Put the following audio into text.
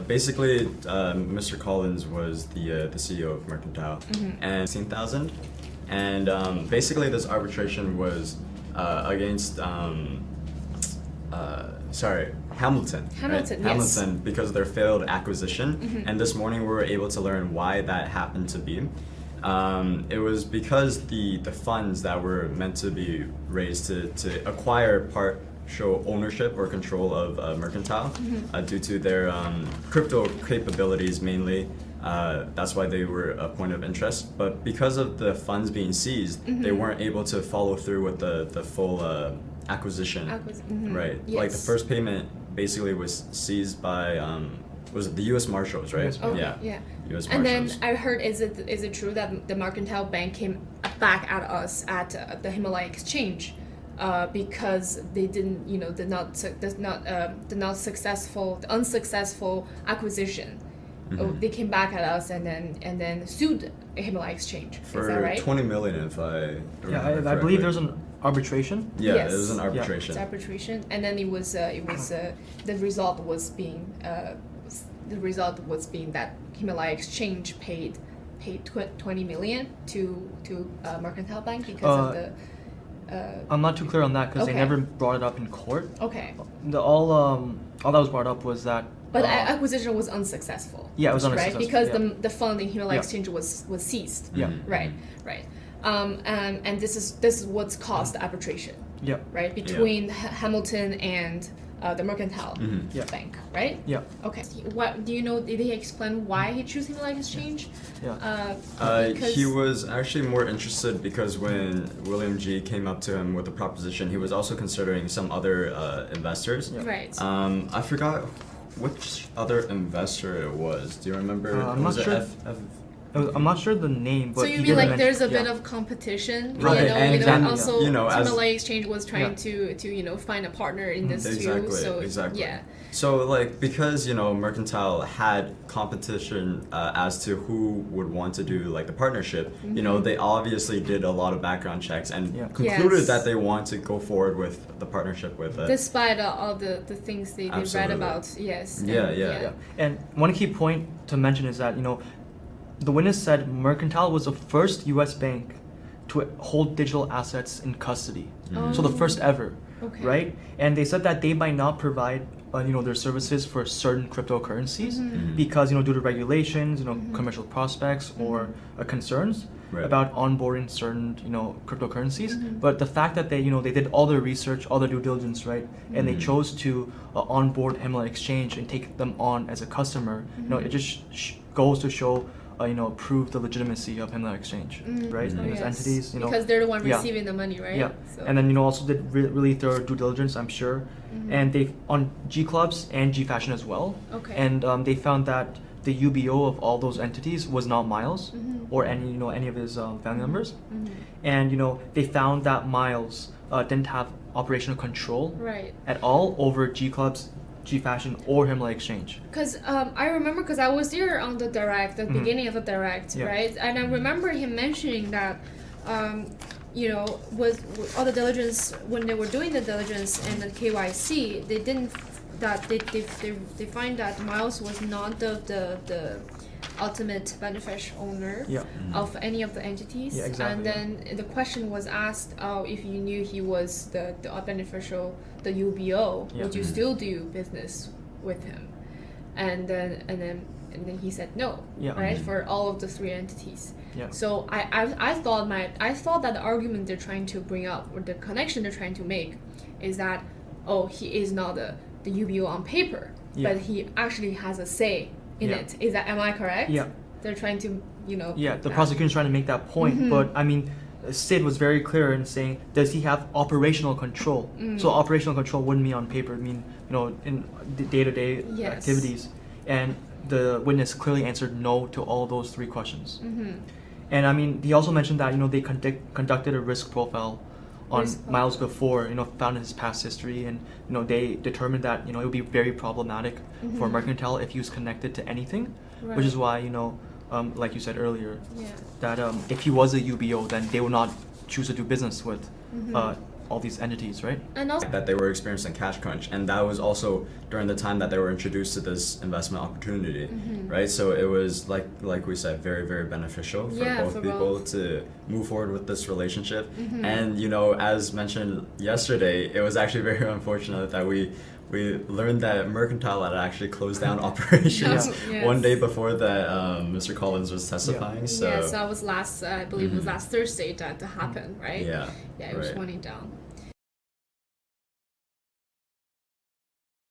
Basically, Mr. Collins was the CEO of Mercantile, and 16,000, and basically this arbitration was against Hamilton. Right? Yes. Hamilton, because of their failed acquisition, and this morning we were able to learn why that happened to be. It was because the funds that were meant to be raised to acquire partial ownership or control of Mercantile due to their crypto capabilities mainly. That's why they were a point of interest. But because of the funds being seized, they weren't able to follow through with the full acquisition. Right. Yes. Like the first payment basically was seized by was it the U.S. Marshals, right? Okay, yeah. U.S. Marshals. And then I heard, is it true that the Mercantile Bank came back at us at the Himalaya Exchange because they didn't, the unsuccessful acquisition. They came back at us and then sued Himalaya Exchange. For Is that right? 20 million, if I remember I believe there's an arbitration. Yeah, Yes. it was an Yeah. arbitration. It's arbitration, and then the result was being that Himalaya Exchange paid 20 million to Mercantile Bank because of the. I'm not too clear on that because Okay. they never brought it up in court. Okay, All that was brought up was that. but acquisition was unsuccessful. Yeah, it was right? unsuccessful, Because yeah. the fund in Himalaya Yeah. Exchange was seized. Yeah. Right. And this is what's caused the arbitration. Yeah. Right, between Hamilton and the Mercantile Yeah. Bank, right? Yeah. Okay. What do you know? Did he explain why he chose Himalaya Exchange? Yeah. Because He was actually more interested because when William G came up to him with the proposition, he was also considering some other investors. Yeah. right. I forgot which other investor it was. Do you remember? I'm was not it sure. I'm not sure the name, but So he you mean did like mention- there's a bit yeah. of competition, Right, and then, also as- Himalaya Exchange was trying to find a partner in this Exactly, too. So exactly. yeah. So like because Mercantile had competition as to who would want to do like the partnership, they obviously did a lot of background checks and Yeah. concluded Yes. that they want to go forward with the partnership with it. Despite all the things they read Absolutely. about, yes. Yeah, and- yeah. Yeah. And one key point to mention is that, the witness said Mercantile was the first U.S. bank to hold digital assets in custody. So the first ever, Okay. right? And they said that they might not provide, their services for certain cryptocurrencies because, due to regulations, commercial prospects or concerns Right. about onboarding certain, cryptocurrencies. But the fact that they did all their research, all their due diligence, right? And they chose to onboard Himalaya Exchange and take them on as a customer, it just goes to show prove the legitimacy of Himalaya Exchange, right? Oh, And its yes. entities, Because they're the one yeah. receiving the money, right? Yeah, So. and then also did really thorough due diligence, I'm sure, and they on G Clubs and G Fashion as well. Okay. And they found that the UBO of all those entities was not Miles or any of his family members, and they found that Miles didn't have operational control Right. at all over G Clubs, G Fashion, or Himalaya Exchange. Because I remember, because I was there on the direct, the beginning of the direct, Yeah. right? And I remember him mentioning that, with all the diligence, when they were doing the diligence and the KYC, they didn't, that they find that Miles was not the ultimate beneficial owner Yeah. of any of the entities. Yeah, exactly, And then the question was asked, if you knew he was the beneficial, the UBO, Yeah. would you still do business with him? And then he said no, Yeah. right, for all of the three entities. Yeah. So I thought that the argument they're trying to bring up, or the connection they're trying to make, is that he is not the UBO on paper, Yeah. but he actually has a say in Yeah. it. Am I correct? Yeah. They're trying to Yeah, the prosecution's trying to make that point, but I mean, Sid was very clear in saying, does he have operational control? So operational control wouldn't mean on paper, it mean, in the day-to-day Yes. activities. And the witness clearly answered no to all those three questions. And I mean, he also mentioned that, they conducted a risk profile on Miles before, found his past history, and, they determined that, it would be very problematic for Mercantile if he was connected to anything, which is why, like you said earlier, Yeah. that if he was a UBO, then they would not choose to do business with all these entities, right? And also that they were experiencing cash crunch, and that was also during the time that they were introduced to this investment opportunity, right? So it was like we said, very, very beneficial for both people to move forward with this relationship. And you know, as mentioned yesterday, it was actually very unfortunate that we learned that Mercantile had actually closed down operations one day before that Mr. Collins was testifying. Yes, that was I believe it was last Thursday that happened, right? Yeah, it was winding down.